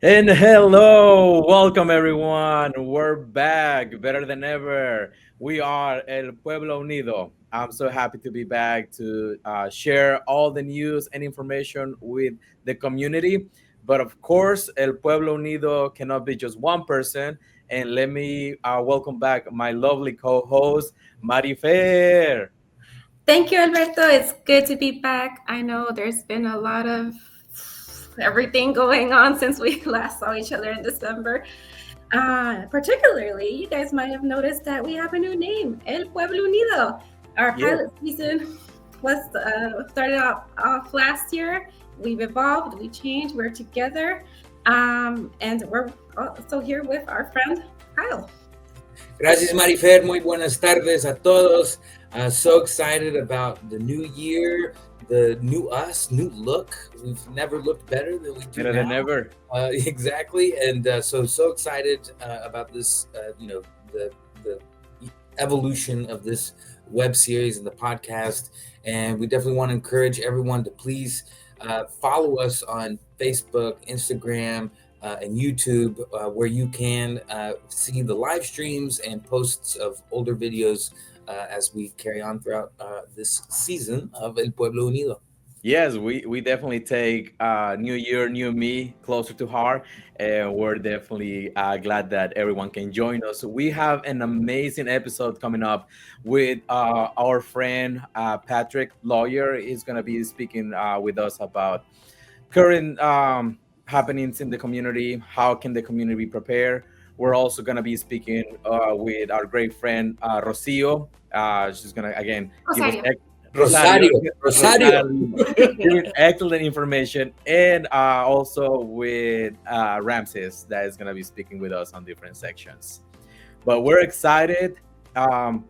And hello, welcome everyone. We're back better than ever. We are El Pueblo Unido. I'm so happy to be back to share all the news and information with the community. But of course, El Pueblo Unido cannot be just one person. And let me welcome back my lovely co host, Marifer. Thank you, Alberto. It's good to be back. I know there's been a lot of everything going on since we last saw each other in December. Particularly, you guys might have noticed that we have a new name, El Pueblo Unido. Our Yes. pilot season was started off last year. We've evolved, we changed, we're together, and we're also here with our friend Kyle. Gracias, Marifer. Muy buenas tardes a todos. So excited about the new year, the new us, new look. We've never looked better than we do Better than now. ever. Exactly, and so excited about this. The evolution of this web series and the podcast, and we definitely want to encourage everyone to please follow us on Facebook, Instagram, and YouTube, where you can see the live streams and posts of older videos as we carry on throughout this season of El Pueblo Unido. Yes, we definitely take New Year, New Me closer to heart, and we're definitely glad that everyone can join us. We have an amazing episode coming up with our friend Patrick Lawyer. He's going to be speaking with us about current happenings in the community. How can the community prepare? We're also going to be speaking with our great friend Rocio. She's going to again give us Rosario. Rosario, Rosario, Rosario. Rosario, giving excellent information, and also with Ramses that is going to be speaking with us on different sections. But we're excited. Um,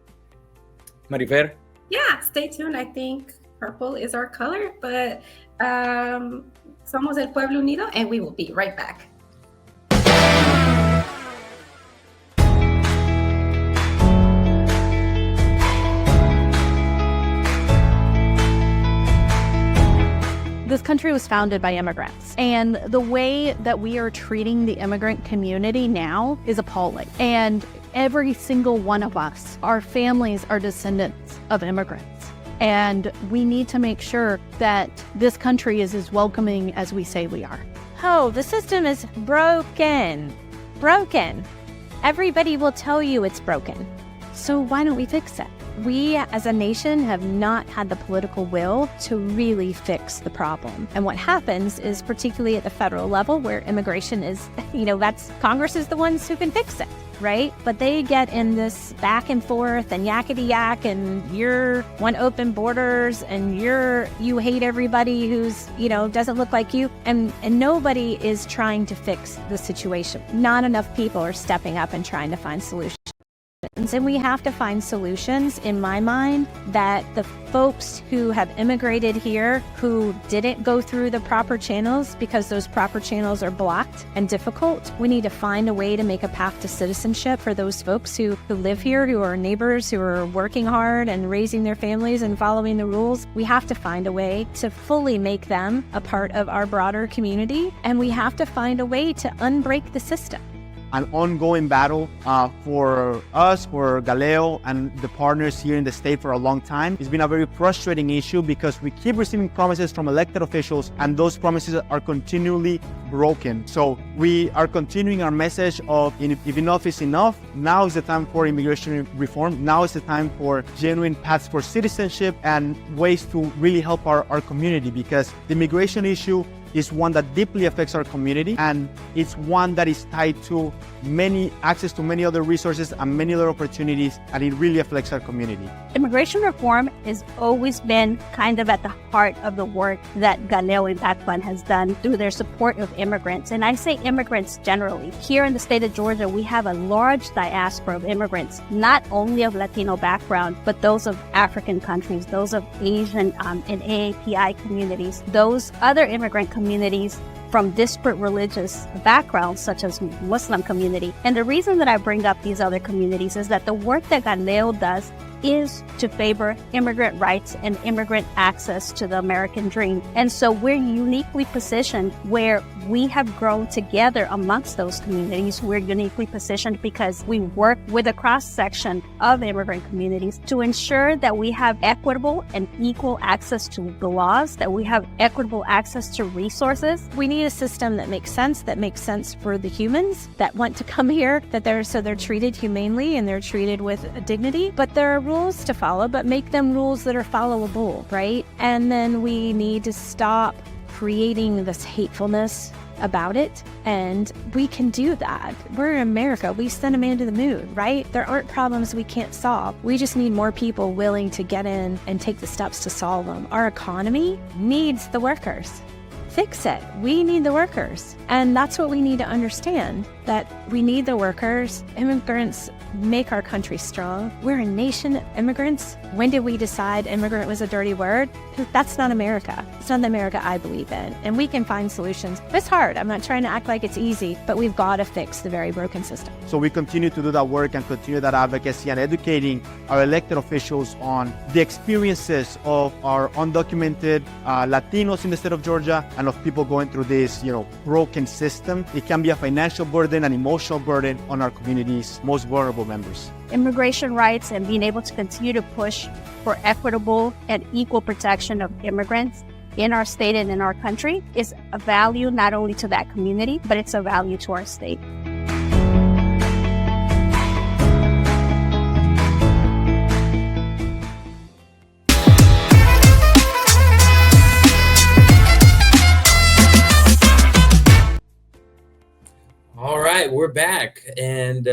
Marifer, Yeah, stay tuned. I think purple is our color, but somos el Pueblo Unido, and we will be right back. This country was founded by immigrants, and the way that we are treating the immigrant community now is appalling. And every single one of us, our families are descendants of immigrants. And we need to make sure that this country is as welcoming as we say we are. Oh, the system is broken. Broken. Everybody will tell you it's broken. So why don't we fix it? We as a nation have not had the political will to really fix the problem. And what happens is, particularly at the federal level where immigration is, that's Congress is the ones who can fix it, right? But they get in this back and forth and yakety yak, and you're want open borders, and you hate everybody who's, doesn't look like you. And nobody is trying to fix the situation. Not enough people are stepping up and trying to find solutions. And we have to find solutions, in my mind, that the folks who have immigrated here who didn't go through the proper channels because those proper channels are blocked and difficult, we need to find a way to make a path to citizenship for those folks who live here, who are neighbors, who are working hard and raising their families and following the rules. We have to find a way to fully make them a part of our broader community, and we have to find a way to unbreak the system. An ongoing battle for us, for Galeo and the partners here in the state for a long time. It's been a very frustrating issue because we keep receiving promises from elected officials, and those promises are continually broken. So we are continuing our message of if enough is enough, now is the time for immigration reform. Now is the time for genuine paths for citizenship and ways to really help our community, because the immigration issue is one that deeply affects our community, and it's one that is tied to access to many other resources and many other opportunities, and it really affects our community. Immigration reform has always been kind of at the heart of the work that Galeo Impact Fund has done through their support of immigrants. And I say immigrants generally. Here in the state of Georgia, we have a large diaspora of immigrants, not only of Latino background, but those of African countries, those of Asian and AAPI communities, those other immigrant communities from disparate religious backgrounds, such as Muslim community. And the reason that I bring up these other communities is that the work that Galileo does is to favor immigrant rights and immigrant access to the American dream. And so we're uniquely positioned where we have grown together amongst those communities. We're uniquely positioned because we work with a cross-section of immigrant communities to ensure that we have equitable and equal access to the laws, that we have equitable access to resources. We need a system that makes sense for the humans that want to come here, that they're treated humanely and they're treated with dignity, but there are rules to follow, but make them rules that are followable, right? And then we need to stop creating this hatefulness about it, and we can do that. We're in America. We send a man to the moon, right? There aren't problems we can't solve. We just need more people willing to get in and take the steps to solve them. Our economy needs the workers. Fix it. We need the workers. And that's what we need to understand, that we need the workers. Immigrants make our country strong. We're a nation of immigrants. When did we decide immigrant was a dirty word? That's not America. It's not the America I believe in. And we can find solutions. It's hard. I'm not trying to act like it's easy, but we've got to fix the very broken system. So we continue to do that work and continue that advocacy and educating our elected officials on the experiences of our undocumented Latinos in the state of Georgia and of people going through this, broken system. It can be a financial burden, an emotional burden on our community's most vulnerable members. Immigration rights and being able to continue to push for equitable and equal protection of immigrants in our state and in our country is a value not only to that community, but it's a value to our state. All right, we're back, and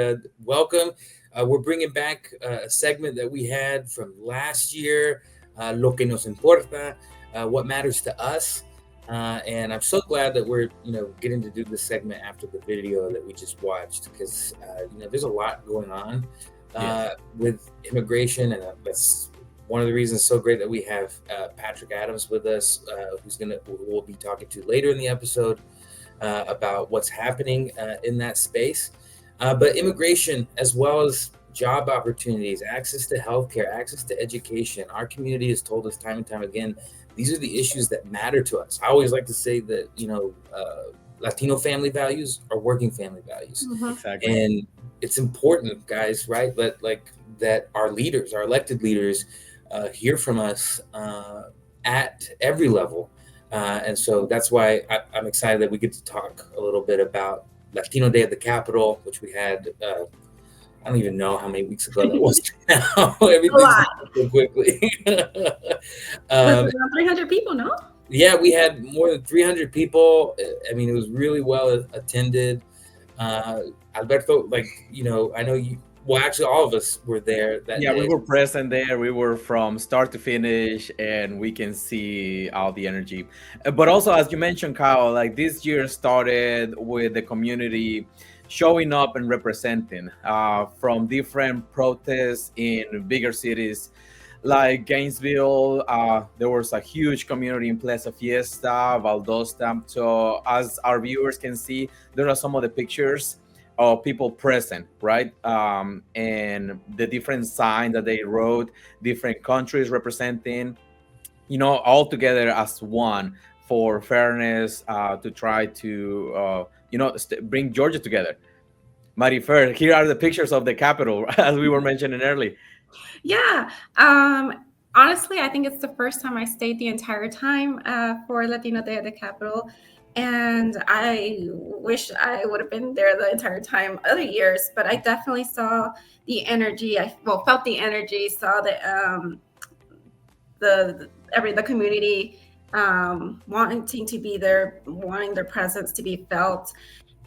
welcome. We're bringing back a segment that we had from last year, Lo que nos importa, what matters to us. And I'm so glad that we're, getting to do this segment after the video that we just watched, because, there's a lot going on with immigration, and that's one of the reasons it's so great that we have Patrick Adams with us, we'll be talking to later in the episode. About what's happening in that space. But immigration, as well as job opportunities, access to healthcare, access to education. Our community has told us time and time again, these are the issues that matter to us. I always like to say that, Latino family values are working family values. Mm-hmm. Exactly. And it's important, guys, right? That our leaders, our elected leaders, hear from us at every level. And so that's why I'm excited that we get to talk a little bit about Latino Day at the Capitol, which we had, I don't even know how many weeks ago that was now. Everything's so quickly. Around 300 people, no? Yeah, we had more than 300 people. I mean, it was really well attended. Alberto, I know you, well, actually, all of us were there that day. We were present there. We were from start to finish, and we can see all the energy. But also, as you mentioned, Kyle, this year started with the community showing up and representing from different protests in bigger cities like Gainesville. There was a huge community in Plaza Fiesta, Valdosta. So as our viewers can see, there are some of the pictures of people present, right? And the different signs that they wrote, different countries representing, all together as one for fairness, to try to, bring Georgia together. Marifer, here are the pictures of the Capitol, as we were mentioning earlier. Yeah. Honestly, I think it's the first time I stayed the entire time for Latino Day at the Capitol. And I wish I would have been there the entire time other years, but I definitely saw the energy. Felt the energy, saw the community wanting to be there, wanting their presence to be felt.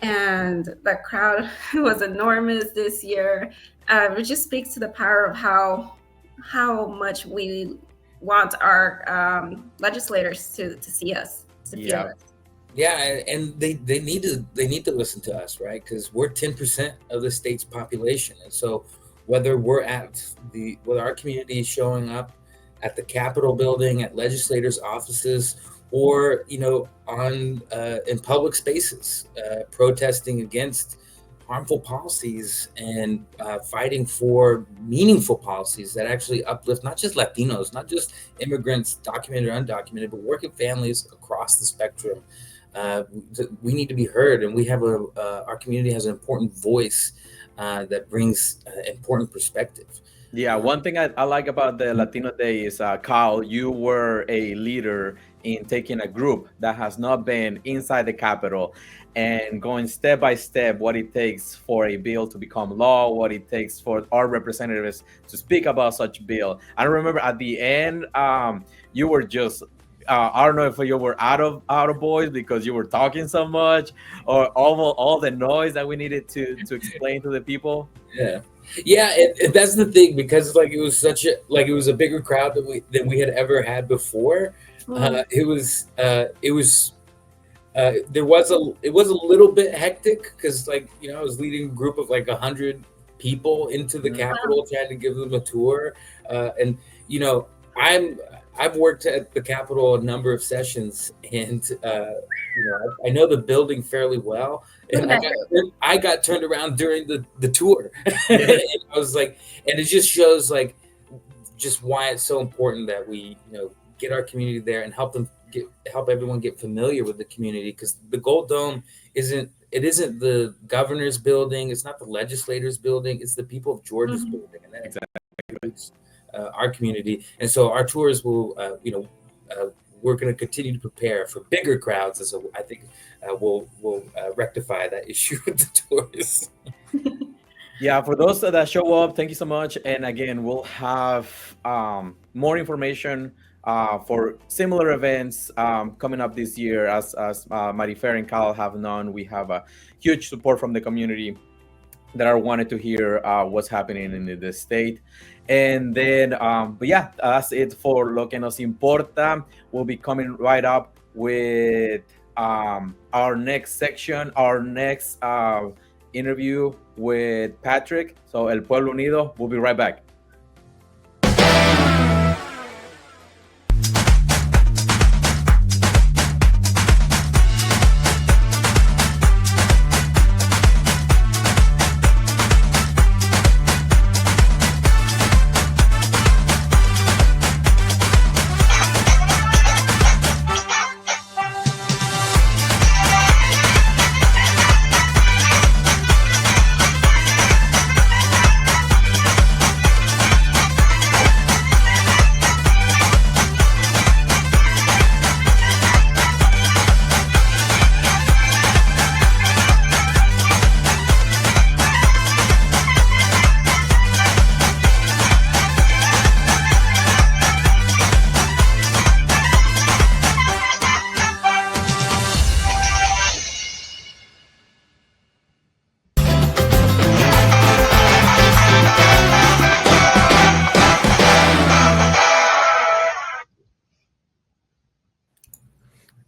And the crowd was enormous this year. It just speaks to the power of how much we want our legislators to see us, to feel us. Yeah, and they need to listen to us, right? Because we're 10% of the state's population, and so whether our community is showing up at the Capitol building, at legislators' offices, or on in public spaces, protesting against harmful policies and fighting for meaningful policies that actually uplift not just Latinos, not just immigrants, documented or undocumented, but working families across the spectrum. We need to be heard, and we have our community has an important voice that brings important perspective. Yeah, one thing I like about the Latino Day is, Kyle, you were a leader in taking a group that has not been inside the Capitol and going step by step what it takes for a bill to become law, what it takes for our representatives to speak about such bill. I remember at the end, you were just. I don't know if you were out of voice because you were talking so much, or all the noise that we needed to explain to the people. Yeah, yeah, and that's the thing, because like it was such a it was a bigger crowd than we had ever had before. It was a little bit hectic because I was leading a group of like 100 people into the Capitol, trying to give them a tour, and you know I'm I've worked at the Capitol a number of sessions, and I know the building fairly well, and I got turned around during the tour. And I was like, and it just shows just why it's so important that we get our community there and help everyone get familiar with the community, because the Gold Dome isn't the governor's building, it's not the legislators building, it's the people of Georgia's building, and that includes our community. And so our tours will we're going to continue to prepare for bigger crowds, and so I think we'll rectify that issue with the tours. Yeah, for those that show up, thank you so much. And again, we'll have more information for similar events coming up this year. As Marifer and Kyle have known, we have a huge support from the community that are wanted to hear what's happening in the state. And then, but yeah, that's it for Lo Que Nos Importa. We'll be coming right up with our next section, our next interview with Patrick. So El Pueblo Unido, we'll be right back.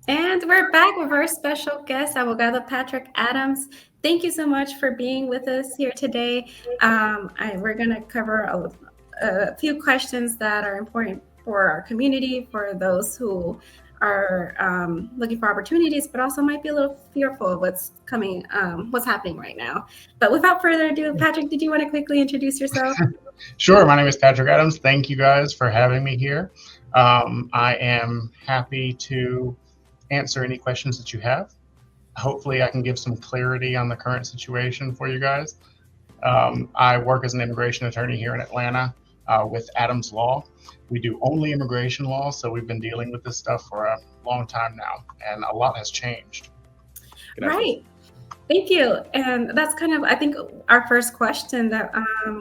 And we're back with our special guest, Abogado Patrick Adams. Thank you so much for being with us here today. We're going to cover a few questions that are important for our community, for those who are looking for opportunities, but also might be a little fearful of what's coming, what's happening right now. But without further ado, Patrick, did you want to quickly introduce yourself? Sure. My name is Patrick Adams. Thank you guys for having me here. I am happy to answer any questions that you have. Hopefully I can give some clarity on the current situation for you guys. I work as an immigration attorney here in Atlanta with Adams Law. We do only immigration law, so we've been dealing with this stuff for a long time now, and a lot has changed. Right. Thank you. And that's kind of, I think, our first question that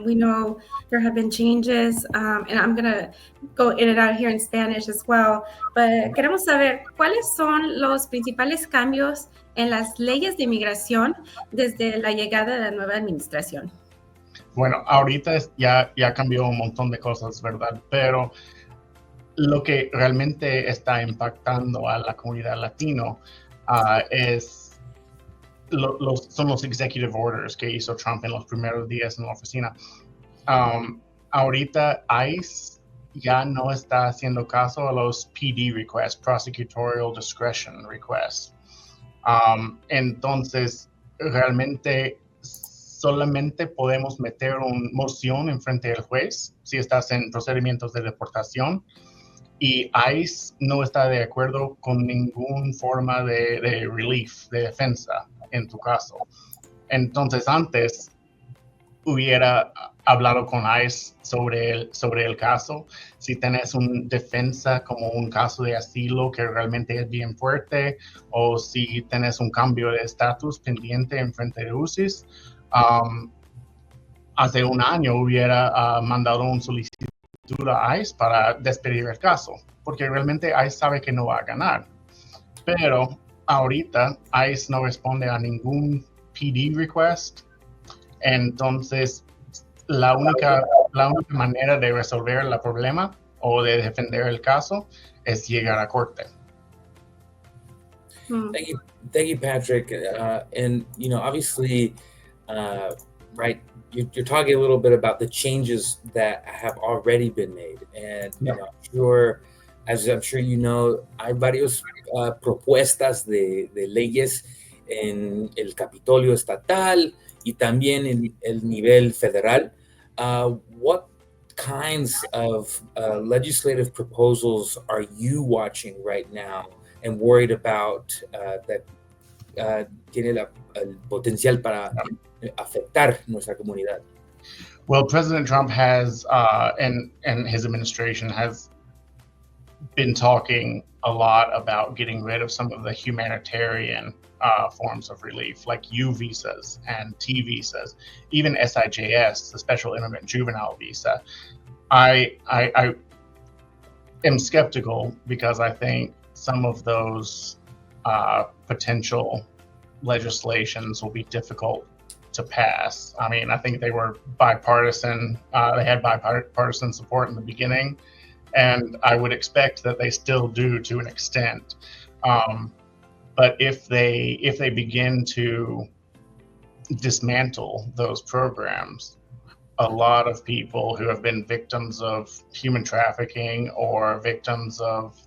we know there have been changes, and I'm going to go in and out here in Spanish as well, but queremos saber cuáles son los principales cambios en las leyes de inmigración desde la llegada de la nueva administración. Bueno, ahorita ya cambió un montón de cosas, ¿verdad? Pero lo que realmente está impactando a la comunidad latino son los executive orders que hizo Trump en los primeros días en la oficina. Ahorita ICE ya no está haciendo caso a los PD requests, prosecutorial discretion requests. Entonces, realmente solamente podemos meter una moción en frente del juez si estás en procedimientos de deportación, y ICE no está de acuerdo con ninguna forma de relief, de defensa en tu caso. Entonces, antes hubiera hablado con ICE sobre el caso. Si tenés una defensa como un caso de asilo que realmente es bien fuerte, o si tenés un cambio de estatus pendiente en frente de UCIS, hace un año hubiera mandado un solicitud a ICE para despedir el caso, porque realmente ICE sabe que no va a ganar. Pero ahorita ICE no responde a ningún PD request, entonces la única manera de resolver el problema o de defender el caso es llegar a corte. Thank you, Patrick. And obviously, right, you're talking a little bit about the changes that have already been made, and I'm sure, as I'm sure hay varios propuestas de leyes en el Capitolio estatal y también en el nivel federal. What kinds of legislative proposals are you watching right now and worried about that tiene el potencial para afectar nuestra comunidad? Well, President Trump has, and his administration has been talking a lot about getting rid of some of the humanitarian forms of relief, like U visas and T visas, even SIJS, the Special Immigrant Juvenile Visa. I am skeptical because I think some of those potential legislations will be difficult to pass. I mean, I think they were bipartisan. They had bipartisan support in the beginning, and I would expect that they still do to an extent. But if they begin to dismantle those programs, a lot of people who have been victims of human trafficking or victims of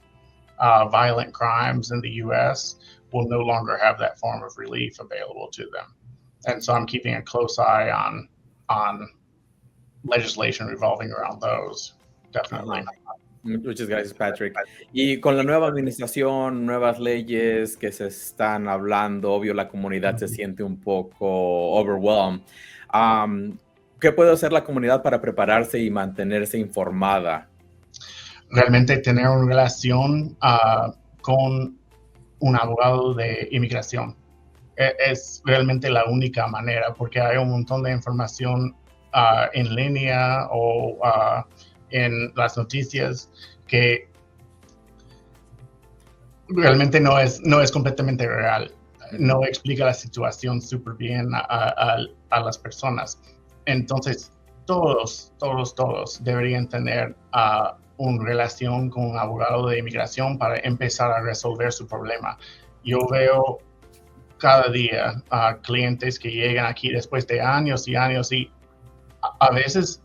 violent crimes in the U.S. will no longer have that form of relief available to them. And so I'm keeping a close eye on legislation revolving around those, definitely. Muchas gracias, Patrick. Y con la nueva administración, nuevas leyes que se están hablando, obvio la comunidad se siente un poco overwhelmed. ¿Qué puede hacer la comunidad para prepararse y mantenerse informada? Realmente tener una relación con un abogado de inmigración es realmente la única manera, porque hay un montón de información en línea o en las noticias que realmente no es completamente real. No explica la situación súper bien a las personas. Entonces, todos deberían tener una relación con un abogado de inmigración para empezar a resolver su problema. Yo veo cada día clientes que llegan aquí después de años y años y a veces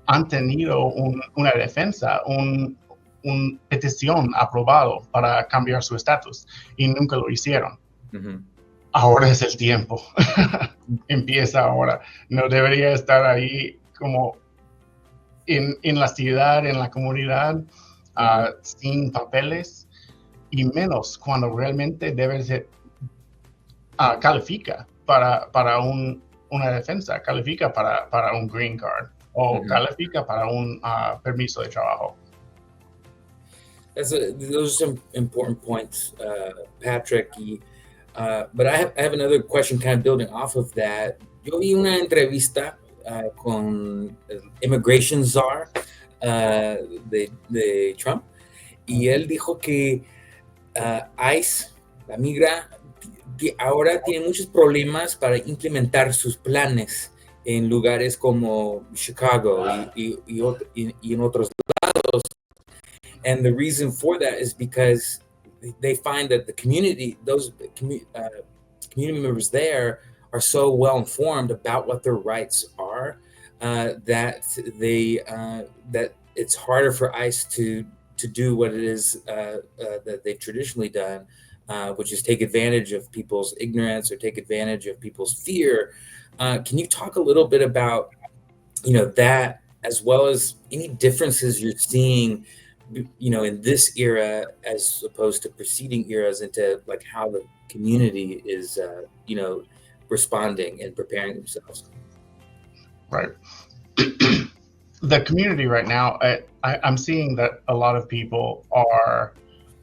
han tenido una defensa, una petición aprobado para cambiar su estatus y nunca lo hicieron. Uh-huh. Ahora es el tiempo. Empieza ahora. No debería estar ahí como en la ciudad, en la comunidad, sin papeles, y menos cuando realmente debe ser, califica para una defensa, califica para un green card o califica para un permiso de trabajo. Those are some important points, Patrick. But I have another question kind of building off of that. Yo vi una entrevista con el Immigration Czar de Trump, y él dijo que ICE, la migra, ahora tiene muchos problemas para implementar sus planes en lugares como Chicago y en otros lados. And the reason for that is because they find that the community, those community members there are so well informed about what their rights are that it's harder for ICE to do what it is that they've traditionally done, which is take advantage of people's ignorance or take advantage of people's fear. Can you talk a little bit about, that, as well as any differences you're seeing, in this era as opposed to preceding eras, into like how the community is, responding and preparing themselves? Right. The community right now, I'm seeing that a lot of people are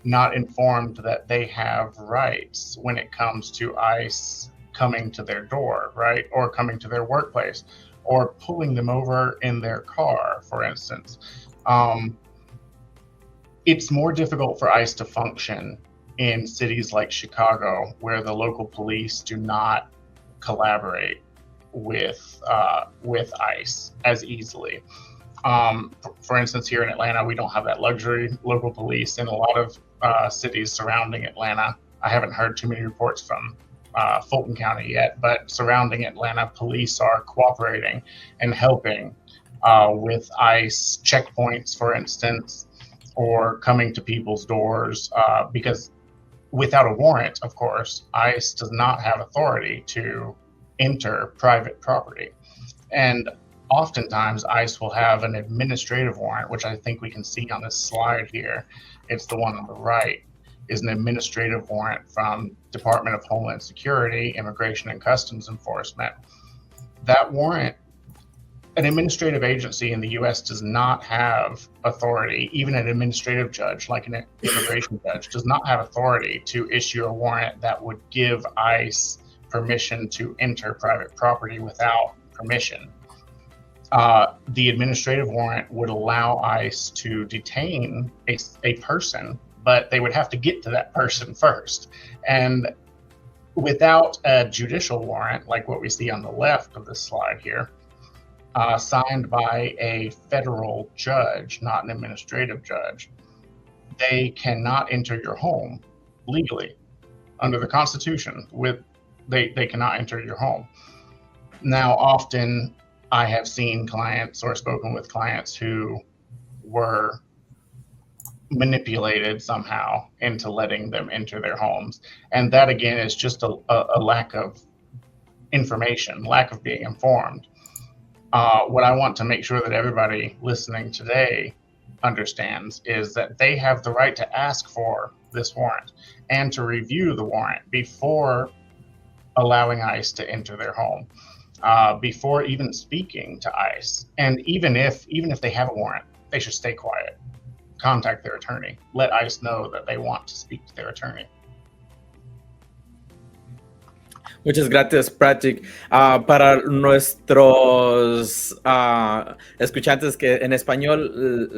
not informed that they have rights when it comes to ICE coming to their door, right? Or coming to their workplace, or pulling them over in their car, for instance. It's more difficult for ICE to function in cities like Chicago, where the local police do not collaborate with ICE as easily. For instance, here in Atlanta, we don't have that luxury. Local police in a lot of cities surrounding Atlanta. I haven't heard too many reports from Fulton County yet, but surrounding Atlanta, police are cooperating and helping with ICE checkpoints, for instance, or coming to people's doors, because without a warrant, of course, ICE does not have authority to enter private property. And oftentimes ICE will have an administrative warrant, which I think we can see on this slide here. It's the one on the right, is an administrative warrant from Department of Homeland Security, Immigration and Customs Enforcement. That warrant, an administrative agency in the US does not have authority. Even an administrative judge, like an immigration judge, does not have authority to issue a warrant that would give ICE permission to enter private property without permission. The administrative warrant would allow ICE to detain a person, but they would have to get to that person first. And without a judicial warrant, like what we see on the left of this slide here, signed by a federal judge, not an administrative judge, they cannot enter your home legally under the Constitution. They cannot enter your home. Now, often I have seen clients or spoken with clients who were manipulated somehow into letting them enter their homes. And that, again, is just a lack of information, lack of being informed. What I want to make sure that everybody listening today understands is that they have the right to ask for this warrant and to review the warrant before allowing ICE to enter their home, before even speaking to ICE. And even if they have a warrant, they should stay quiet. Contact their attorney. Let ICE know that they want to speak to their attorney. Muchas gracias, Patrick. Para nuestros escuchantes que en español,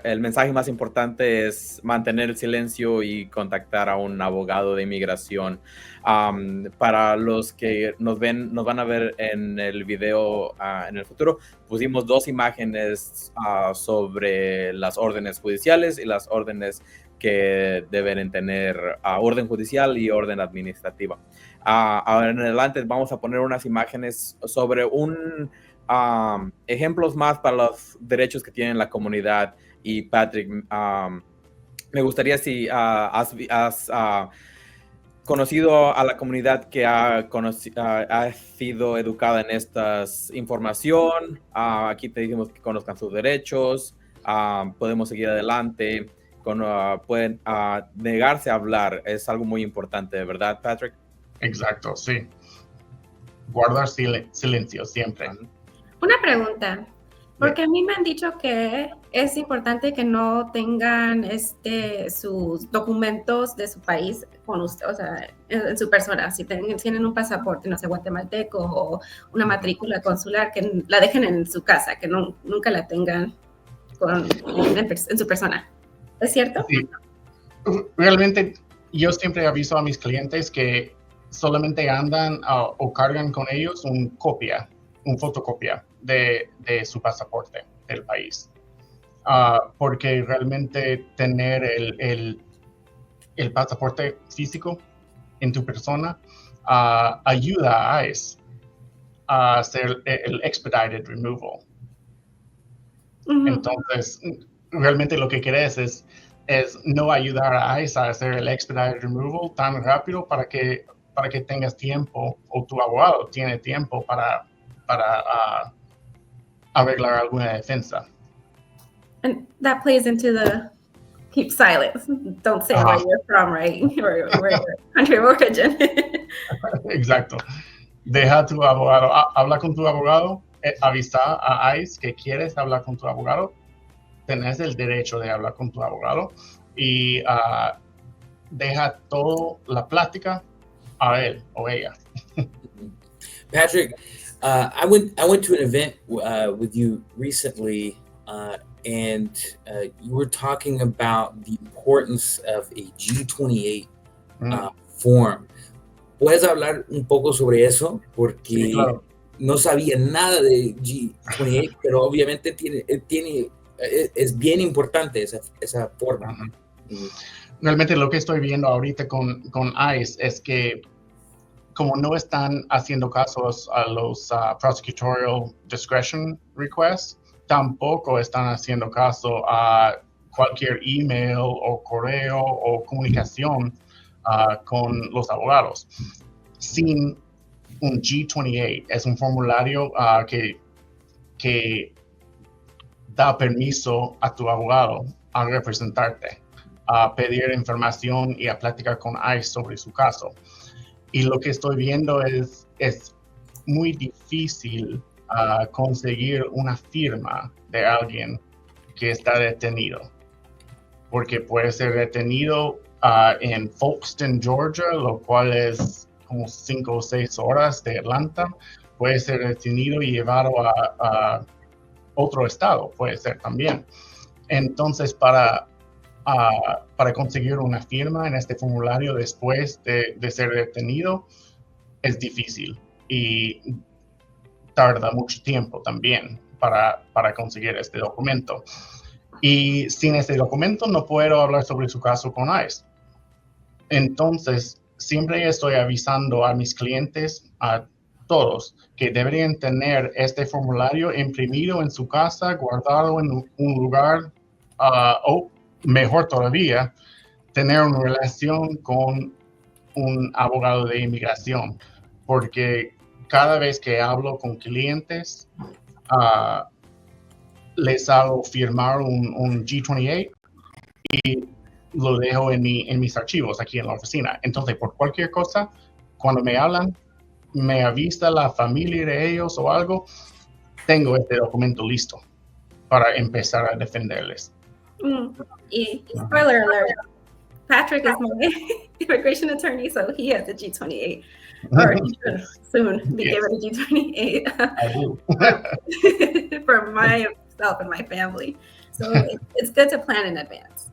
el mensaje más importante es mantener el silencio y contactar a un abogado de inmigración. Para los que nos van a ver en el video en el futuro, pusimos dos imágenes sobre las órdenes judiciales y las órdenes que deben tener, orden judicial y orden administrativa. Ahora en adelante vamos a poner unas imágenes sobre ejemplos más para los derechos que tiene la comunidad. Y Patrick, me gustaría si has conocido a la comunidad que ha sido educada en esta información. Aquí te dijimos que conozcan sus derechos. Podemos seguir adelante. Pueden negarse a hablar. Es algo muy importante, ¿verdad, Patrick? Exacto, sí. Guardar silencio siempre. Una pregunta, porque a mí me han dicho que es importante que no tengan sus documentos de su país con usted, o sea, en su persona. Si tienen un pasaporte, no sé, guatemalteco o una matrícula consular, que la dejen en su casa, que nunca la tengan en su persona. ¿Es cierto? Sí. Realmente, yo siempre aviso a mis clientes que solamente andan o cargan con ellos un fotocopia de su pasaporte del país. Porque realmente tener el pasaporte físico en tu persona ayuda a ICE a hacer el expedited removal. Entonces, realmente lo que querés es no ayudar a ICE a hacer el expedited removal tan rápido para que tengas tiempo, o tu abogado tiene tiempo para arreglar alguna defensa. And that plays into the keep silent. Don't say where you're from, right? Or where your country of origin. Exacto. Deja tu abogado, habla con tu abogado, avisa a ICE que quieres hablar con tu abogado. Tenés el derecho de hablar con tu abogado y deja toda la plática a él o ella. Patrick, I went to an event with you recently, and you were talking about the importance of a G28 form. ¿Puedes hablar un poco sobre eso? Porque sí, claro. No sabía nada de G28, pero obviamente es bien importante esa forma. Realmente lo que estoy viendo ahorita con ICE es que como no están haciendo casos a los prosecutorial discretion requests, tampoco están haciendo caso a cualquier email o correo o comunicación con los abogados. Sin un G28, es un formulario que da permiso a tu abogado a representarte, a pedir información y a platicar con ICE sobre su caso. Y lo que estoy viendo es muy difícil conseguir una firma de alguien que está detenido, porque puede ser detenido en Folkston, Georgia, lo cual es como 5 o 6 horas de Atlanta. Puede ser detenido y llevado a otro estado, puede ser también. Entonces, para conseguir una firma en este formulario después de ser detenido es difícil y tarda mucho tiempo también para conseguir este documento. Y sin este documento no puedo hablar sobre su caso con ICE. Entonces, siempre estoy avisando a mis clientes, a todos, que deberían tener este formulario imprimido en su casa, guardado en un lugar, o mejor todavía, tener una relación con un abogado de inmigración, porque cada vez que hablo con clientes, les hago firmar un G28 y lo dejo en mis archivos aquí en la oficina. Entonces, por cualquier cosa, cuando me hablan, me avisa la familia de ellos o algo, tengo este documento listo para empezar a defenderles. Y spoiler alert, Patrick is my immigration attorney, so he has a G28, or he should soon be given a G28 I do. for myself and my family. So it's good to plan in advance.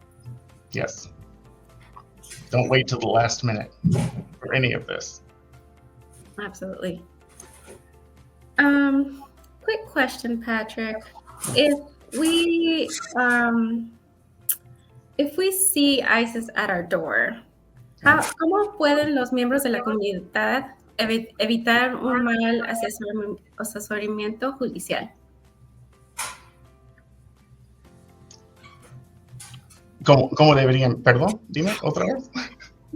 Yes. Don't wait till the last minute for any of this. Absolutely. Quick question, Patrick. If we see ISIS at our door, ¿cómo pueden los miembros de la comunidad evitar un mal asesoramiento judicial? ¿Cómo deberían? Perdón, dime otra vez.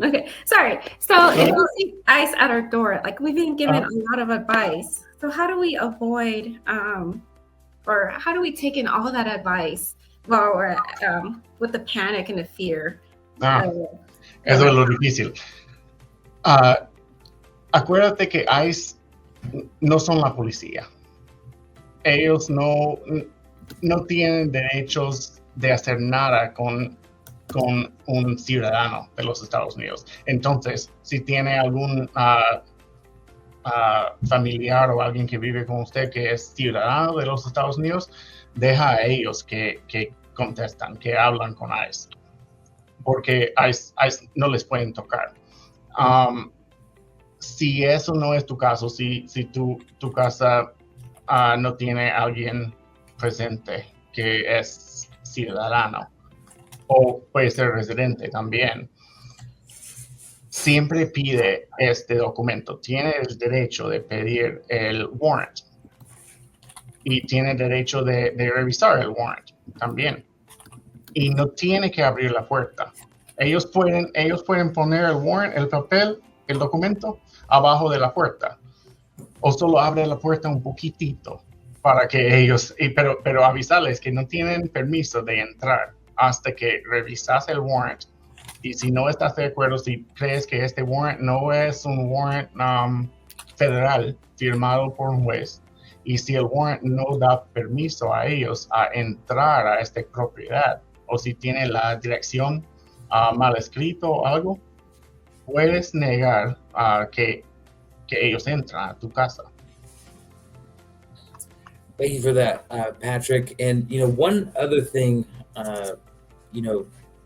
Okay, sorry. So if we see ICE at our door, like we've been given a lot of advice. So how do we avoid, or how do we take in all that advice while we're with the panic and the fear? Eso es lo difícil. Acuérdate que ICE no son la policía. Ellos no tienen derechos de hacer nada con un ciudadano de los Estados Unidos. Entonces, si tiene algún familiar o alguien que vive con usted que es ciudadano de los Estados Unidos, deja a ellos que contestan, que hablan con ICE, porque ICE no les pueden tocar. Si eso no es tu caso, si tu casa no tiene alguien presente que es ciudadano, o puede ser residente también, siempre pide este documento. Tiene el derecho de pedir el warrant. y tiene derecho de revisar el warrant también. Y no tiene que abrir la puerta. Ellos pueden poner el warrant, el papel, el documento abajo de la puerta, o solo abre la puerta un poquitito para que ellos, pero avisarles que no tienen permiso de entrar hasta que revisas el warrant. Y si no estás de acuerdo, si crees que este warrant no es un warrant federal firmado por un juez, y si el warrant no da permiso a ellos a entrar a esta propiedad, o si tiene la dirección mal escrito o algo, puedes negar que ellos entran a tu casa. Thank you for that, Patrick. And one other thing,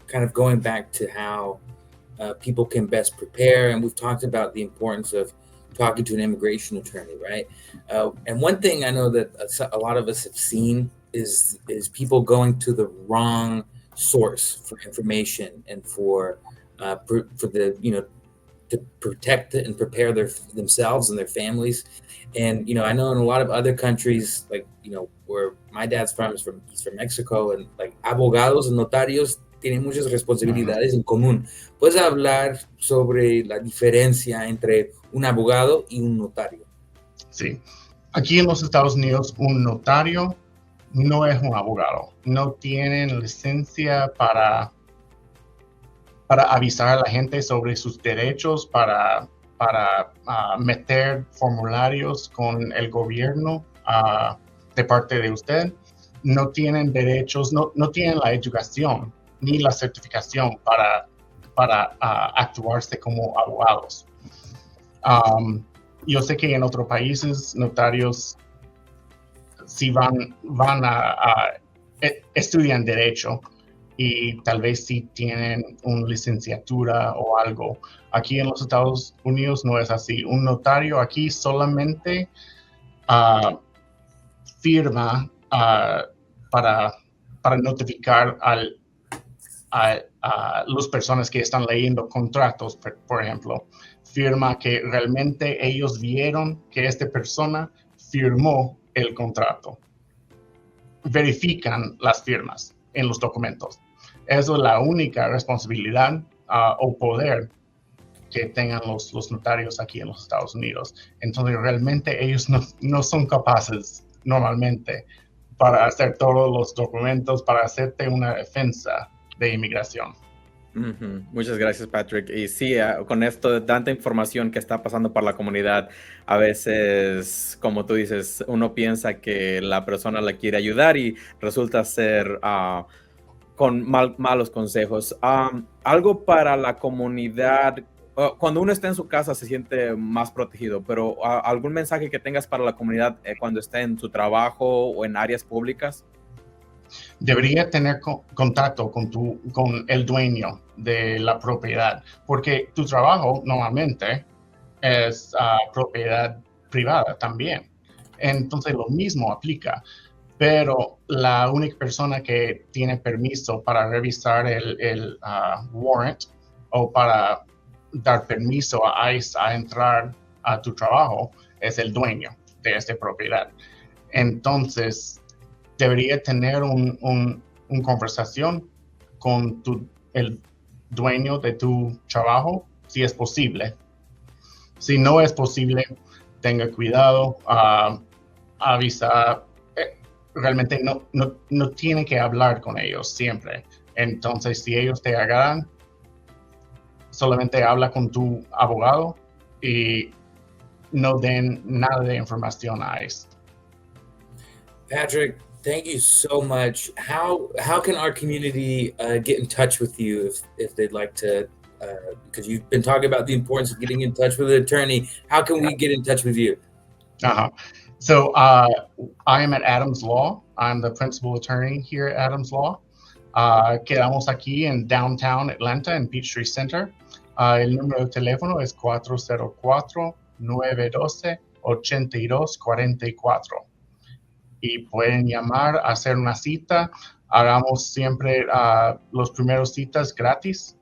kind of going back to how people can best prepare, and we've talked about the importance of talking to an immigration attorney, right? And one thing I know that a lot of us have seen is people going to the wrong source for information and for the to protect and prepare themselves and their families. And I know in a lot of other countries, like where my dad's from, he's from Mexico, and like abogados and notarios tienen muchas responsabilidades en común. ¿Puedes hablar sobre la diferencia entre un abogado y un notario? Sí. Aquí en los Estados Unidos, un notario no es un abogado. No tienen licencia para avisar a la gente sobre sus derechos, para meter formularios con el gobierno de parte de usted. No tienen derechos, no tienen la educación ni la certificación para actuarse como abogados. Yo sé que en otros países notarios sí van a estudian derecho y tal vez sí tienen una licenciatura o algo. Aquí en los Estados Unidos no es así. Un notario aquí solamente firma para notificar a las personas que están leyendo contratos, por ejemplo. Firma que realmente ellos vieron que esta persona firmó el contrato. Verifican las firmas en los documentos. Eso es la única responsabilidad o poder que tengan los notarios aquí en los Estados Unidos. Entonces, realmente ellos no son capaces normalmente para hacer todos los documentos, para hacerte una defensa de inmigración. Muchas gracias, Patrick. Y sí, con esto de tanta información que está pasando por la comunidad, a veces, como tú dices, uno piensa que la persona la quiere ayudar y resulta ser con malos consejos. Algo para la comunidad, cuando uno está en su casa se siente más protegido, pero ¿algún mensaje que tengas para la comunidad cuando está en su trabajo o en áreas públicas? Debería tener contacto con el dueño de la propiedad, porque tu trabajo normalmente es propiedad privada también. Entonces lo mismo aplica, pero la única persona que tiene permiso para revisar el warrant o para dar permiso a ICE a entrar a tu trabajo es el dueño de esta propiedad. Entonces, debería tener una conversación con el dueño de tu trabajo, si es posible. Si no es posible, tenga cuidado, avisa. Realmente no tiene que hablar con ellos siempre. Entonces, si ellos te agarran, solamente habla con tu abogado y no den nada de información a ICE. Patrick, thank you so much. How can our community get in touch with you if they'd like to? Because you've been talking about the importance of getting in touch with an attorney. How can we get in touch with you? So I am at Adams Law. I'm the principal attorney here at Adams Law. Quedamos aquí en downtown Atlanta, en Peachtree Center. El número de teléfono es 404-912-8244. Y pueden llamar, hacer una cita. Hagamos siempre los primeros citas gratis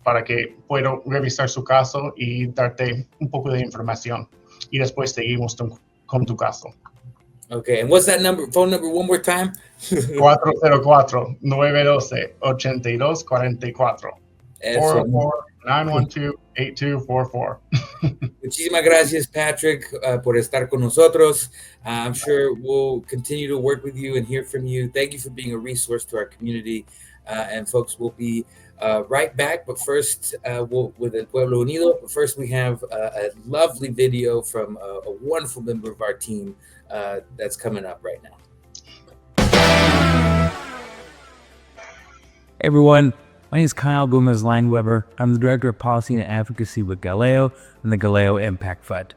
para que pueda revisar su caso y darte un poco de información. Y después seguimos con tu caso. Okay, and what's that phone number one more time? 404-8244 Eso. 404-912-8244. Muchísimas gracias, Patrick, por estar con nosotros. I'm sure we'll continue to work with you and hear from you. Thank you for being a resource to our community. And folks, we'll be right back. But first, with El Pueblo Unido. But first, we have a lovely video from a wonderful member of our team that's coming up right now. Hey everyone, my name is Kyle Gomez Lineweber. I'm the Director of Policy and Advocacy with Galeo and the Galeo Impact Fund.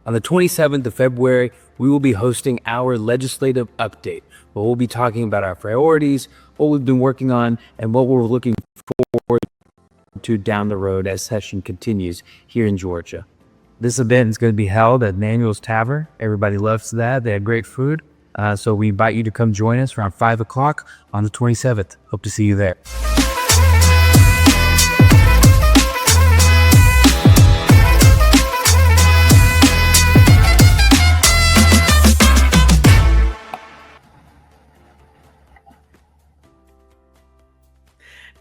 On the 27th of February, we will be hosting our legislative update, where we'll be talking about our priorities, what we've been working on, and what we're looking forward to down the road as session continues here in Georgia. This event is going to be held at Manuel's Tavern. Everybody loves that. They have great food. So we invite you to come join us around 5 o'clock on the 27th. Hope to see you there.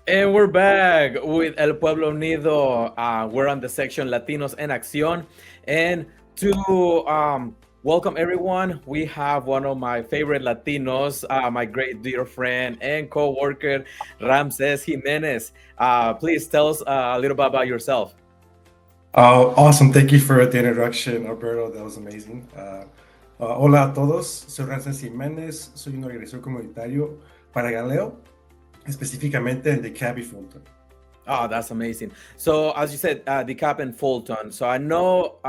And we're back with El Pueblo Unido. We're on the section Latinos en Acción. And to welcome everyone, we have one of my favorite Latinos, my great dear friend and co-worker, Ramses Jimenez. Please tell us a little bit about yourself. Awesome. Thank you for the introduction, Alberto. That was amazing. Hola a todos. Soy Ramses Jimenez. Soy un organizador comunitario para Galeo, específicamente en DeKalb y Fulton. Oh, that's amazing. So, as you said, DeKalb and Fulton. So, I know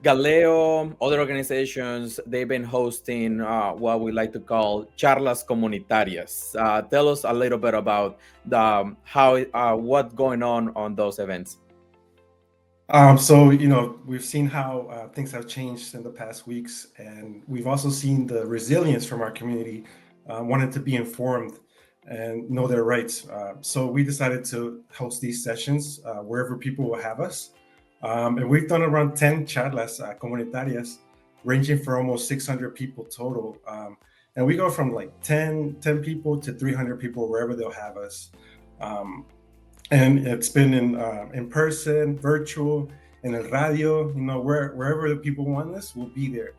Galeo, other organizations, they've been hosting what we like to call charlas comunitarias. Tell us a little bit about what's going on those events. So, we've seen how things have changed in the past weeks, and we've also seen the resilience from our community wanting to be informed and know their rights. So we decided to host these sessions wherever people will have us. And we've done around 10 charlas comunitarias, ranging for almost 600 people total. And we go from like 10 people to 300 people wherever they'll have us. And it's been in person, virtual, in el radio, wherever the people want us, we'll be there.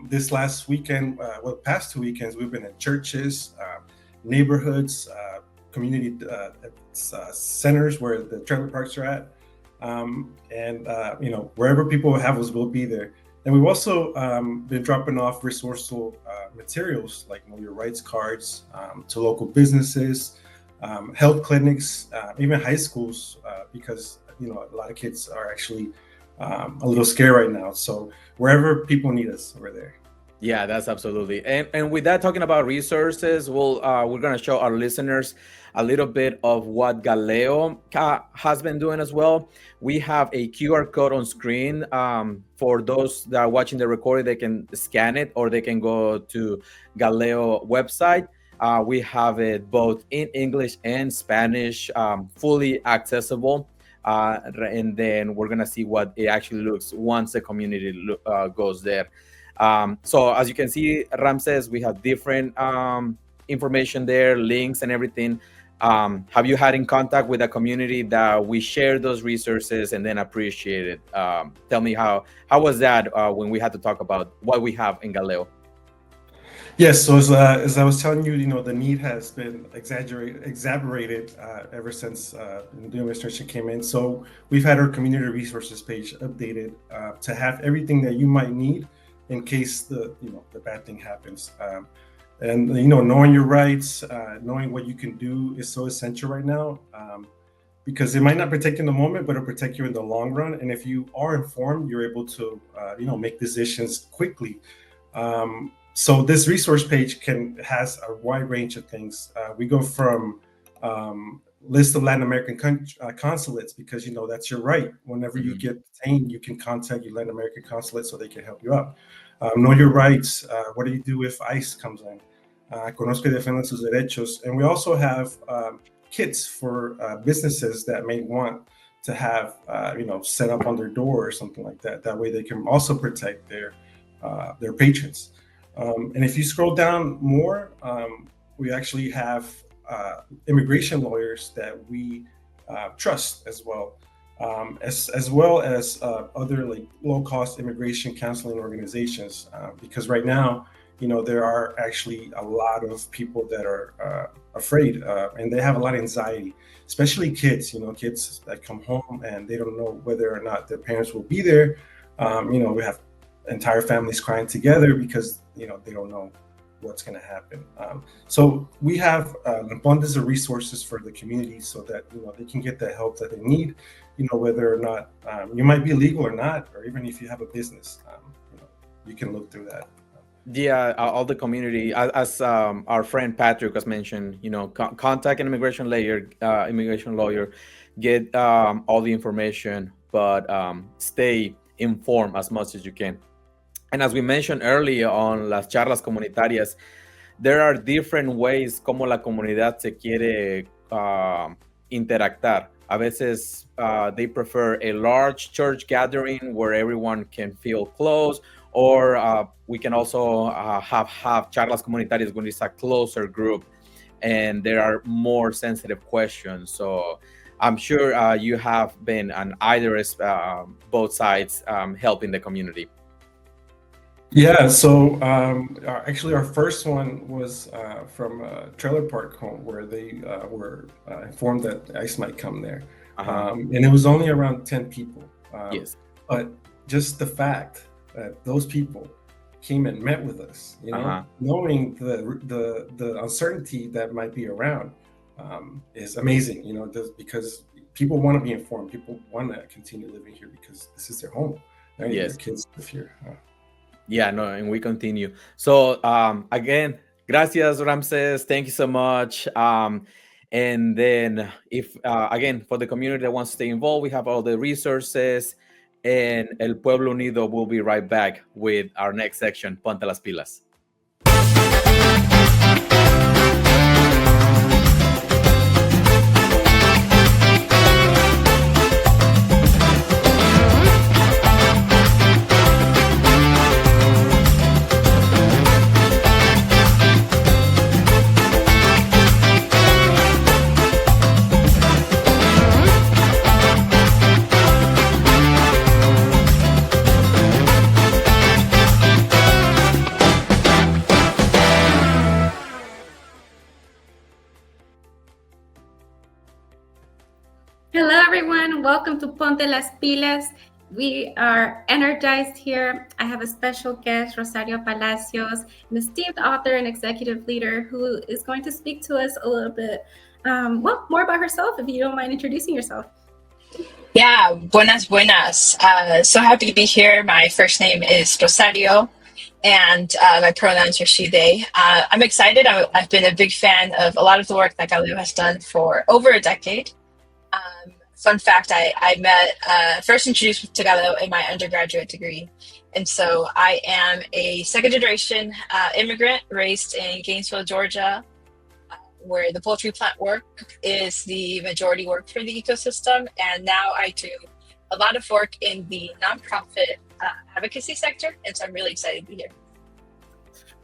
This last weekend, past 2 weekends, we've been at churches, neighborhoods, community centers where the trailer parks are at. And wherever people have us, we'll be there. And we've also been dropping off resourceful materials like Know Your Rights cards to local businesses, health clinics, even high schools, because a lot of kids are actually a little scared right now. So wherever people need us, we're there. Yeah, that's absolutely. And with that, talking about resources, we're going to show our listeners a little bit of what Galeo has been doing as well. We have a QR code on screen. For those that are watching the recording, they can scan it or they can go to Galeo website. We have it both in English and Spanish, fully accessible. And then we're going to see what it actually looks once the community goes there. So as you can see, Ramses, we have different information there, links and everything. Have you had in contact with a community that we share those resources and then appreciate it? Tell me how was that when we had to talk about what we have in Galeo? Yes, so as I was telling you, the need has been exaggerated ever since the new administration came in. So we've had our community resources page updated to have everything that you might need in case the bad thing happens. And knowing your rights, knowing what you can do is so essential right now, because it might not protect you in the moment, but it'll protect you in the long run. And if you are informed, you're able to make decisions quickly. So this resource page has a wide range of things. We go from list of Latin American consulates, because that's your right. Whenever you get detained, you can contact your Latin American consulate so they can help you out. Know your rights. What do you do if ICE comes in? Conozca y defienda sus derechos. And we also have kits for businesses that may want to have set up on their door or something like that. That way they can also protect their patrons. And if you scroll down more, we actually have immigration lawyers that we trust as well, as well as other like low cost immigration counseling organizations. Because right now, there are actually a lot of people that are afraid, and they have a lot of anxiety, especially kids. Kids that come home and they don't know whether or not their parents will be there. We have entire families crying together because they don't know what's going to happen. So we have an abundance of resources for the community so that they can get the help that they need. Whether or not you might be legal or not, or even if you have a business, you can look through that. Yeah, all the community, as our friend Patrick has mentioned, contact an immigration lawyer, get all the information, but stay informed as much as you can. And as we mentioned earlier on las charlas comunitarias, there are different ways como la comunidad se quiere interactar. A veces they prefer a large church gathering where everyone can feel close, or we can also have charlas comunitarias when it's a closer group and there are more sensitive questions. So I'm sure you have been on either both sides helping the community. Yeah, so actually, our first one was from a trailer park home where they were informed that ICE might come there. And it was only around 10 people. Yes. But just the fact that those people came and met with us, knowing the uncertainty that might be around is amazing, just because people want to be informed. People want to continue living here because this is their home. Right? Yes. Their kids live here. Yeah, no, and we continue. So again, gracias, Ramses. Thank you so much. And then if, again, for the community that wants to stay involved, we have all the resources, and El Pueblo Unido will be right back with our next section, Ponte las Pilas. Hello, everyone. Welcome to Ponte las Pilas. We are energized here. I have a special guest, Rosario Palacios, an esteemed author and executive leader who is going to speak to us a little bit, more about herself, if you don't mind introducing yourself. Yeah, buenas. So happy to be here. My first name is Rosario, and my pronouns are she, they. I'm excited. I've been a big fan of a lot of the work that Galileo has done for over a decade. Fun fact, I met, first introduced to Galileo in my undergraduate degree. And so I am a second generation immigrant raised in Gainesville, Georgia, where the poultry plant work is the majority work for the ecosystem. And now I do a lot of work in the nonprofit advocacy sector. And so I'm really excited to be here.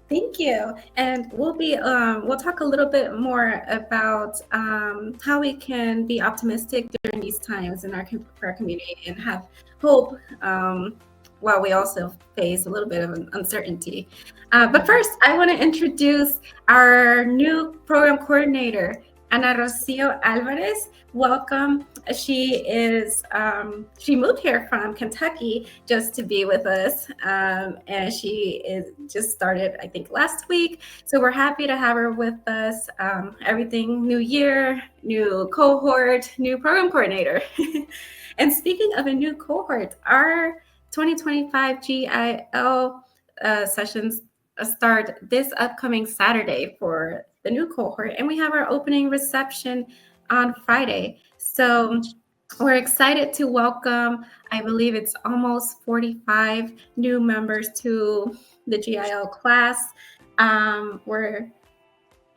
Thank you. And we'll talk a little bit more about how we can be optimistic during these times for our community and have hope while we also face a little bit of uncertainty. But first, I want to introduce our new program coordinator, Ana Rocio Alvarez. Welcome. She moved here from Kentucky just to be with us, and she is just started, I think, last week. So we're happy to have her with us. Everything new year, new cohort, new program coordinator. And speaking of a new cohort, our 2025 GIL sessions start this upcoming Saturday for the new cohort, and we have our opening reception on Friday. So we're excited to welcome, I believe it's almost 45 new members to the GIL class. We're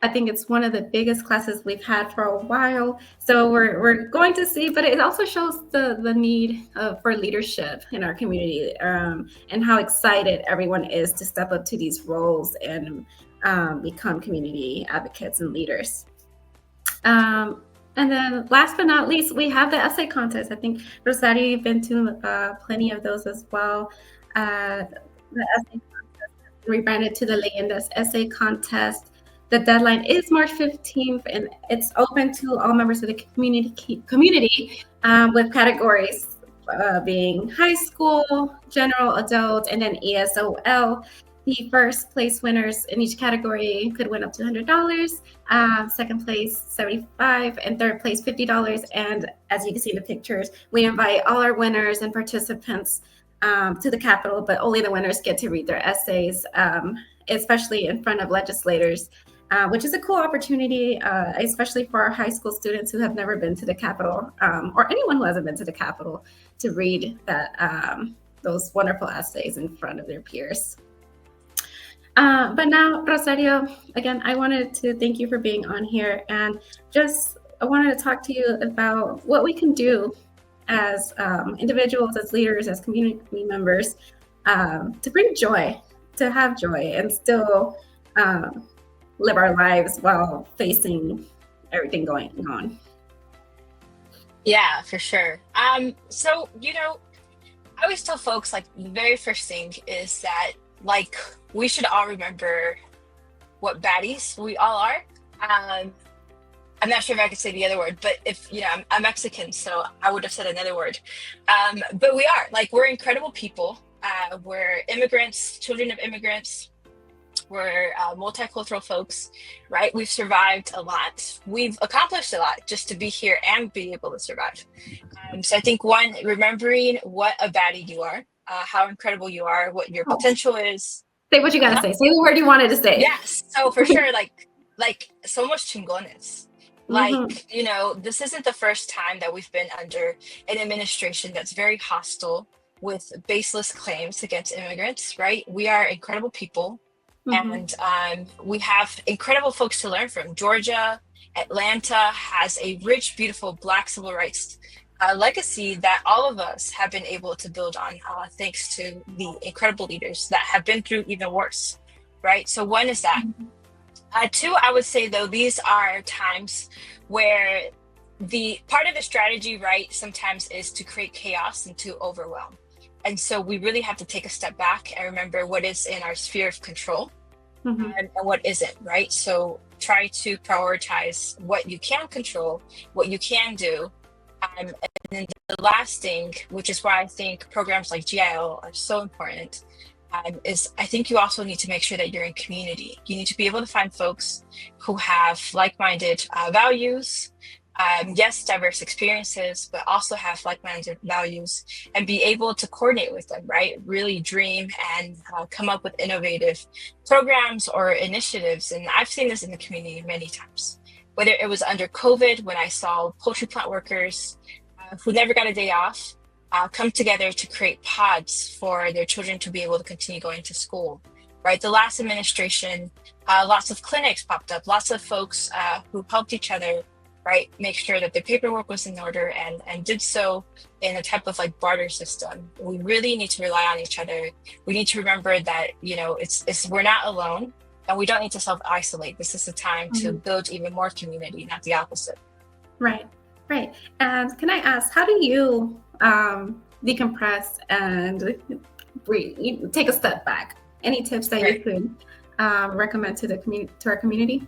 I think it's one of the biggest classes we've had for a while. So we're going to see, but it also shows the need for leadership in our community, and how excited everyone is to step up to these roles and become community advocates and leaders. And then last but not least, we have the essay contest. I think, Rosario, you've been to plenty of those as well. The essay contest rebranded to the Leyendas Essay Contest. The deadline is March 15th, and it's open to all members of the community with categories being high school, general adult, and then ESOL. The first place winners in each category could win up to $100. Second place, $75, and third place, $50. And as you can see in the pictures, we invite all our winners and participants to the Capitol, but only the winners get to read their essays, especially in front of legislators, which is a cool opportunity, especially for our high school students who have never been to the Capitol, or anyone who hasn't been to the Capitol, to read those wonderful essays in front of their peers. But now, Rosario, again, I wanted to thank you for being on here, and I wanted to talk to you about what we can do as individuals, as leaders, as community members, to bring joy, to have joy, and still live our lives while facing everything going on. Yeah, for sure. So, I always tell folks, like, the very first thing is that, like, we should all remember what baddies we all are. I'm not sure if I could say the other word, but I'm Mexican, so I would have said another word. But we are, like, we're incredible people. We're immigrants, children of immigrants. We're multicultural folks, right? We've survived a lot. We've accomplished a lot just to be here and be able to survive. So I think, one, remembering what a baddie you are, how incredible you are, what your potential is. Say what you gotta say. Say the word you wanted to say. Yes. So for sure, like so much chingones. Like, this isn't the first time that we've been under an administration that's very hostile with baseless claims against immigrants, right? We are incredible people. And we have incredible folks to learn from. Georgia, Atlanta has a rich, beautiful Black civil rights legacy that all of us have been able to build on, thanks to the incredible leaders that have been through even worse, right? So one is that. Two, I would say, though, these are times where the part of the strategy, right, sometimes is to create chaos and to overwhelm. And so we really have to take a step back and remember what is in our sphere of control and what isn't, right? So try to prioritize what you can control, what you can do. And then the last thing, which is why I think programs like GIL are so important, is I think you also need to make sure that you're in community. You need to be able to find folks who have like-minded values, yes, diverse experiences, but also have like-minded values, and be able to coordinate with them, right? Really dream and come up with innovative programs or initiatives. And I've seen this in the community many times, whether it was under COVID, when I saw poultry plant workers who never got a day off come together to create pods for their children to be able to continue going to school, right? The last administration, lots of clinics popped up, lots of folks who helped each other, right, make sure that the paperwork was in order, and did so in a type of like barter system. We really need to rely on each other. We need to remember that, we're not alone, and we don't need to self-isolate. This is the time to build even more community, not the opposite. Right. And can I ask, how do you decompress and breathe, take a step back? Any tips that you could recommend to our community?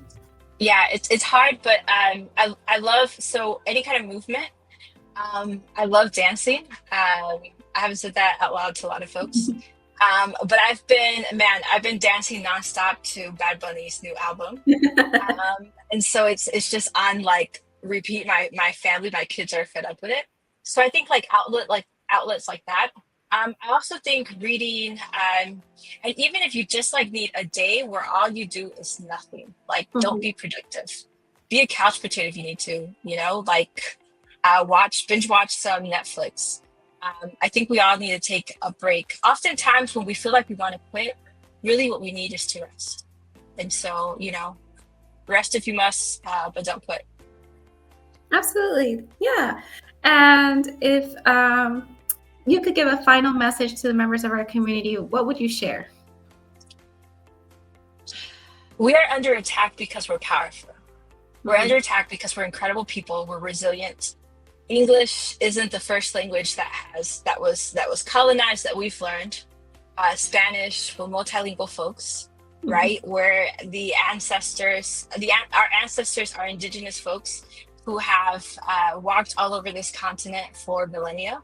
Yeah, it's hard, but I love, so any kind of movement. I love dancing. I haven't said that out loud to a lot of folks. But I've been dancing nonstop to Bad Bunny's new album. And so it's just on like repeat. My family, my kids are fed up with it. So I think outlets like that. I also think reading, and even if you just like need a day where all you do is nothing, like don't be productive. Be a couch potato if you need to, binge watch some Netflix. I think we all need to take a break. Oftentimes when we feel like we want to quit, really what we need is to rest. And so, rest if you must, but don't quit. Absolutely. Yeah. And if you could give a final message to the members of our community, what would you share? We are under attack because we're powerful. We're under attack because we're incredible people. We're resilient. English isn't the first language that was colonized that we've learned. Spanish, we're multilingual folks, right? Where our ancestors are indigenous folks who have walked all over this continent for millennia.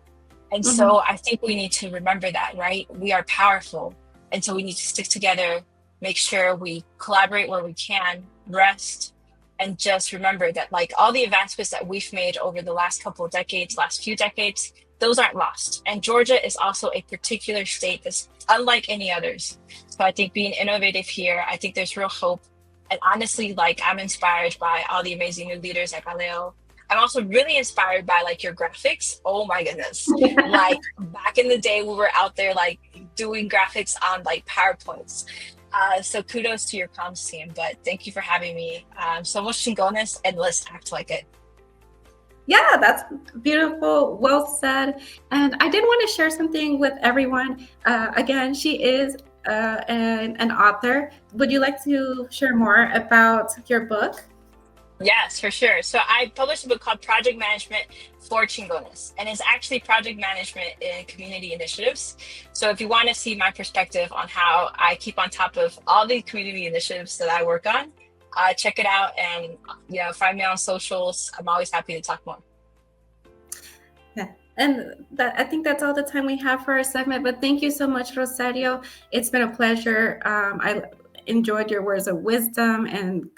And so I think we need to remember that, right? We are powerful. And so we need to stick together, make sure we collaborate where we can, rest, and just remember that like all the advancements that we've made over the last few decades, those aren't lost. And Georgia is also a particular state that's unlike any others. So I think being innovative here, I think there's real hope. And honestly, like I'm inspired by all the amazing new leaders at Galileo. I'm also really inspired by like your graphics. Oh my goodness. Like back in the day, we were out there like doing graphics on like PowerPoints. So kudos to your comms team, but thank you for having me. So much chingones, and let's act like it. Yeah, that's beautiful. Well said. And I did want to share something with everyone. Again, she is an author. Would you like to share more about your book? Yes, for sure. So I published a book called Project Management for Chingones, and it's actually project management in community initiatives. So if you want to see my perspective on how I keep on top of all the community initiatives that I work on, check it out, and find me on socials. I'm always happy to talk more. Yeah. And I think that's all the time we have for our segment, but thank you so much, Rosario. It's been a pleasure. I enjoyed your words of wisdom and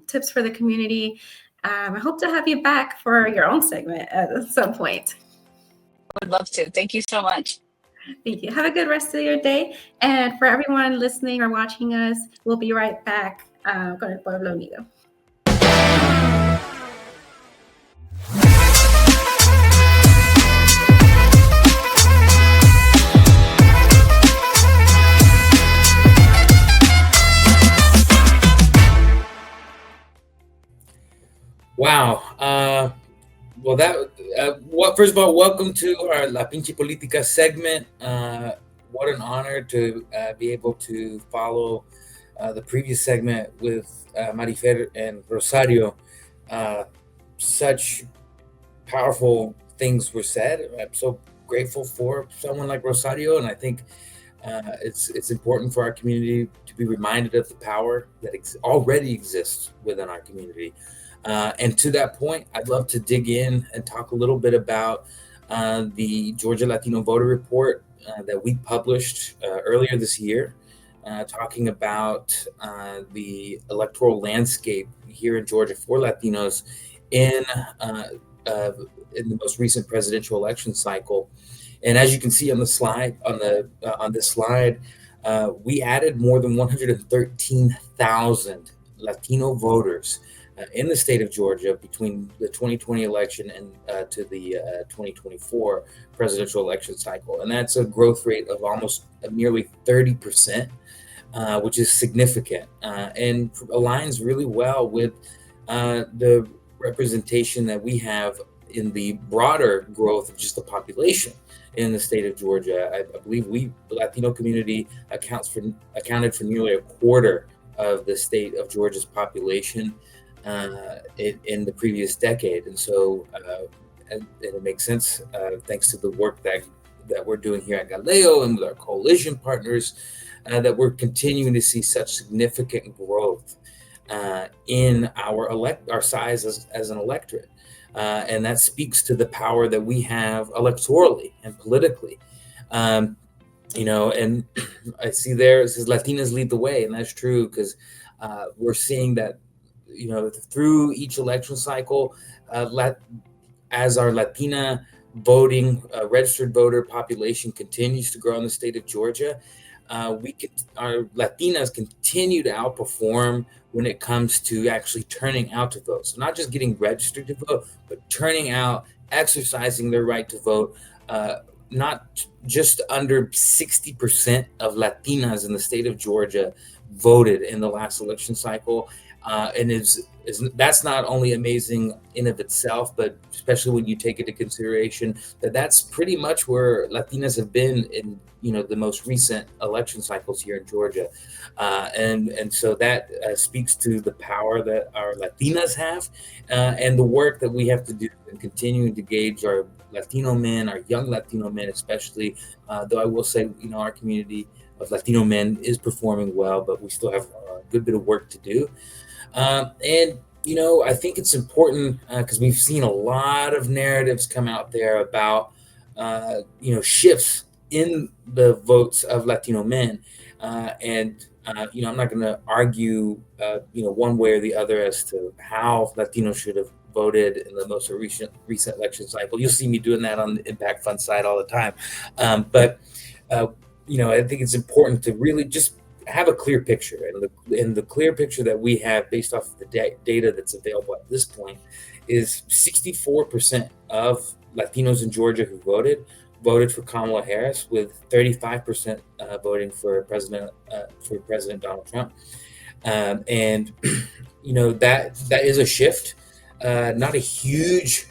tips for the community. I hope to have you back for your own segment at some point. I would love to. Thank you so much. Thank you. Have a good rest of your day. And for everyone listening or watching us, we'll be right back con el Pueblo Unido. Wow. First of all, welcome to our La Pinche Politica segment. What an honor to be able to follow the previous segment with Marifer and Rosario. Such powerful things were said. I'm so grateful for someone like Rosario, and I think it's important for our community to be reminded of the power that already exists within our community. And to that point, I'd love to dig in and talk a little bit about the Georgia Latino Voter Report that we published earlier this year, talking about the electoral landscape here in Georgia for Latinos in the most recent presidential election cycle. And as you can see on the slide, on this slide, we added more than 113,000 Latino voters in the state of Georgia between the 2020 election and to the 2024 presidential election cycle. And that's a growth rate of almost nearly 30%, which is significant and aligns really well with the representation that we have in the broader growth of just the population in the state of Georgia. I believe the Latino community accounted for nearly a quarter of the state of Georgia's population in the previous decade. And so and it makes sense thanks to the work that we're doing here at Galileo and with our coalition partners that we're continuing to see such significant growth in our size as an electorate. And that speaks to the power that we have electorally and politically. And I see it says Latinas lead the way, and that's true because we're seeing that through each election cycle, as our Latina voting registered voter population continues to grow in the state of Georgia, our Latinas continue to outperform when it comes to actually turning out to vote. So not just getting registered to vote, but turning out, exercising their right to vote. Not just under 60% of Latinas in the state of Georgia voted in the last election cycle. and is that's not only amazing in of itself, but especially when you take into consideration that that's pretty much where Latinas have been in the most recent election cycles here in Georgia, and so that speaks to the power that our Latinas have, and the work that we have to do in continuing to engage our Latino men, our young Latino men especially. Though I will say, our community of Latino men is performing well, but we still have a good bit of work to do. And I think it's important because we've seen a lot of narratives come out there about shifts in the votes of Latino men, and I'm not going to argue one way or the other as to how Latinos should have voted in the most recent election cycle. You'll see me doing that on the Impact Fund side all the time, but I think it's important to really just have a clear picture, and the clear picture that we have based off of the data that's available at this point is 64% of Latinos in Georgia who voted for Kamala Harris, with 35% voting for President Donald Trump, and that is a shift, not a huge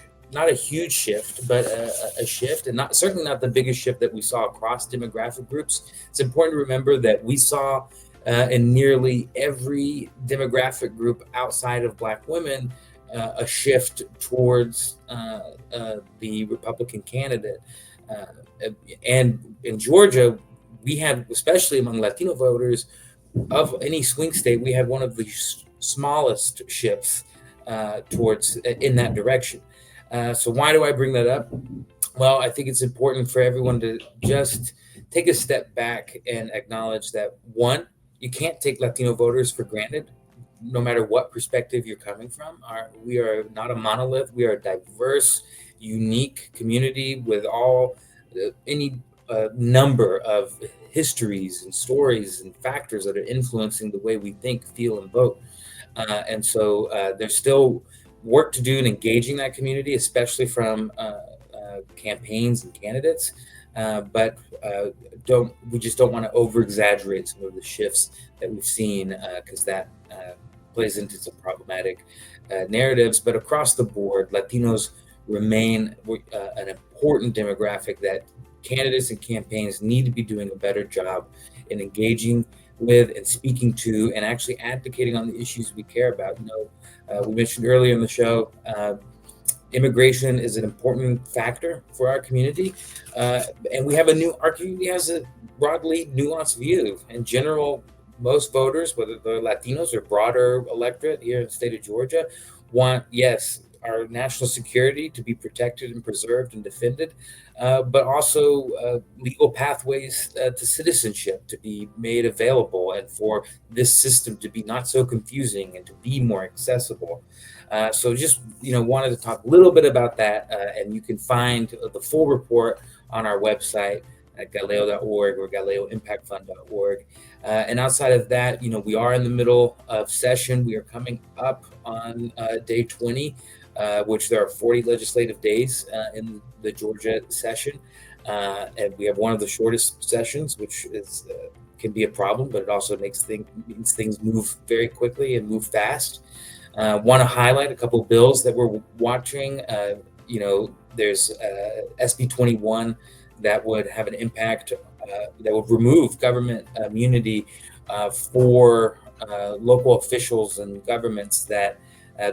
shift, but a shift, and certainly not the biggest shift that we saw across demographic groups. It's important to remember that we saw in nearly every demographic group outside of Black women a shift towards the Republican candidate. And in Georgia, we had, especially among Latino voters, of any swing state, we had one of the smallest shifts towards in that direction. So why do I bring that up? Well, I think it's important for everyone to just take a step back and acknowledge that, one, you can't take Latino voters for granted, no matter what perspective you're coming from. We are not a monolith. We are a diverse, unique community with any number of histories and stories and factors that are influencing the way we think, feel, and vote. And so there's still work to do in engaging that community, especially from campaigns and candidates. But we just don't want to over exaggerate some of the shifts that we've seen, because that plays into some problematic narratives. But across the board, Latinos remain an important demographic that candidates and campaigns need to be doing a better job in engaging with and speaking to, and actually advocating on the issues we care about. We mentioned earlier in the show, immigration is an important factor for our community, and our community has a broadly nuanced view. In general, most voters, whether they're Latinos or broader electorate here in the state of Georgia, want, yes, our national security to be protected and preserved and defended, but also legal pathways to citizenship to be made available, and for this system to be not so confusing and to be more accessible. So just wanted to talk a little bit about that, and you can find the full report on our website at galeo.org or galeoimpactfund.org. And outside of that, we are in the middle of session. We are coming up on day 20, which there are 40 legislative days in the Georgia session. And we have one of the shortest sessions, which can be a problem, but it also means things move very quickly and move fast. Want to highlight a couple of bills that we're watching. There's SB 21 that would have an impact that would remove government immunity for local officials and governments that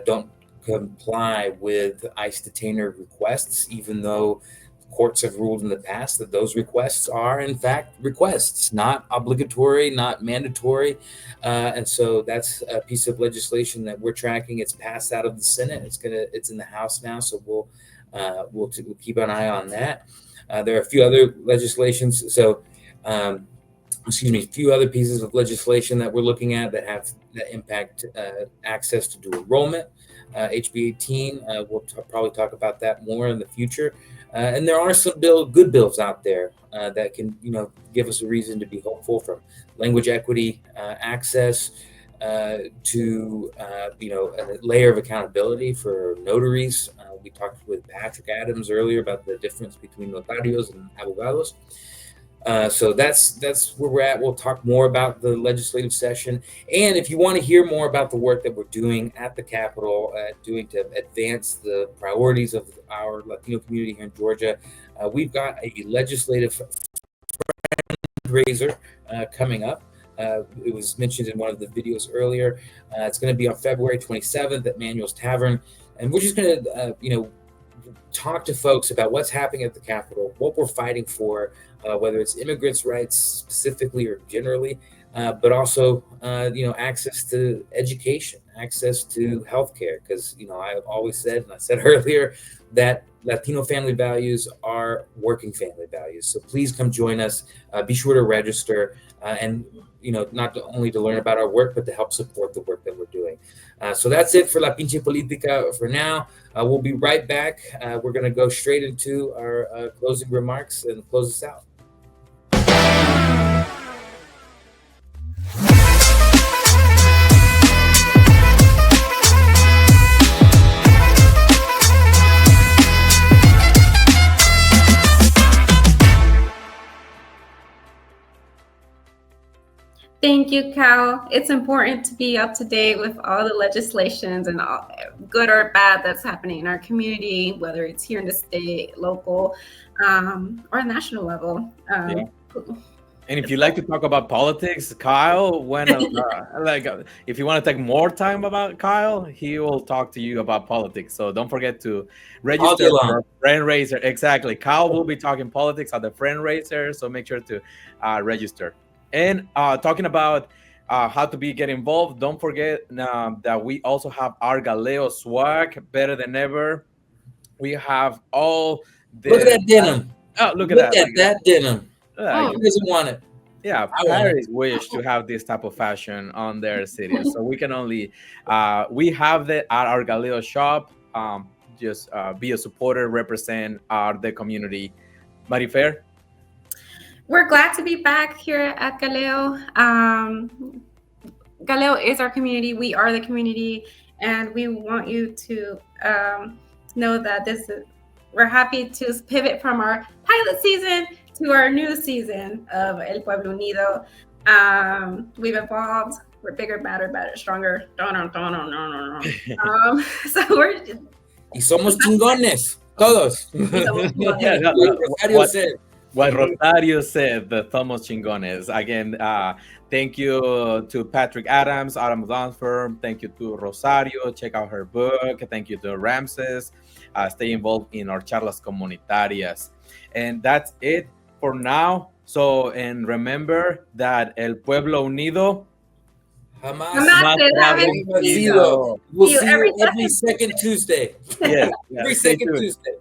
don't comply with ICE detainer requests, even though courts have ruled in the past that those requests are in fact requests, not obligatory, not mandatory. And so that's a piece of legislation that we're tracking. It's passed out of the Senate. It's in the House now, so we'll keep an eye on that. There are a few other legislations. So, a few other pieces of legislation that we're looking at that impact access to dual enrollment. HB 18, we'll probably talk about that more in the future. And there are some good bills out there that can, give us a reason to be hopeful, from language equity access to, a layer of accountability for notaries. We talked with Patrick Adams earlier about the difference between notarios and abogados. So that's where we're at. We'll talk more about the legislative session, and if you want to hear more about the work that we're doing at the Capitol, doing to advance the priorities of our Latino community here in Georgia, we've got a legislative fundraiser coming up. It was mentioned in one of the videos earlier. It's going to be on February 27th at Manuel's Tavern, and we're just going to talk to folks about what's happening at the Capitol, what we're fighting for, whether it's immigrants' rights specifically or generally, but also, access to education, access to healthcare. Because, I've always said, and I said earlier, that Latino family values are working family values. So please come join us. Be sure to register, and not only to learn about our work, but to help support the work that we're doing. So that's it for La Pinche Politica for now. We'll be right back. We're going to go straight into our closing remarks and close us out. Thank you, Cal. It's important to be up to date with all the legislations and all, good or bad, that's happening in our community, whether it's here in the state, local, or national level. Yeah. And if you like to talk about politics, Kyle, if you want to take more time about Kyle, he will talk to you about politics. So don't forget to register for Friend Raiser. Exactly. Kyle will be talking politics at the Friend Raiser, so make sure to register. And talking about how to get involved, don't forget that we also have our Galeo swag, better than ever. We have all the... Look at that denim. Look at that denim. Who doesn't want it? Yeah, Paris wish to have this type of fashion on their city. So we can only... we have that at our Galeo shop. Just be a supporter, represent the community. Marifer? We're glad to be back here at Galeo. Galeo is our community. We are the community, and we want you to know that we're happy to pivot from our pilot season to our new season of El Pueblo Unido. We've evolved. We're bigger, badder, stronger. So we're... Y somos chingones, todos. What Rosario said, the Somos Chingones. Again, thank you to Patrick Adams, Adam Dunford. Thank you to Rosario. Check out her book. Thank you to Ramses. Stay involved in our charlas comunitarias. And that's it for now. So, and remember that El Pueblo Unido jamás será vencido. We'll see you every second Tuesday. Yes, every second Tuesday.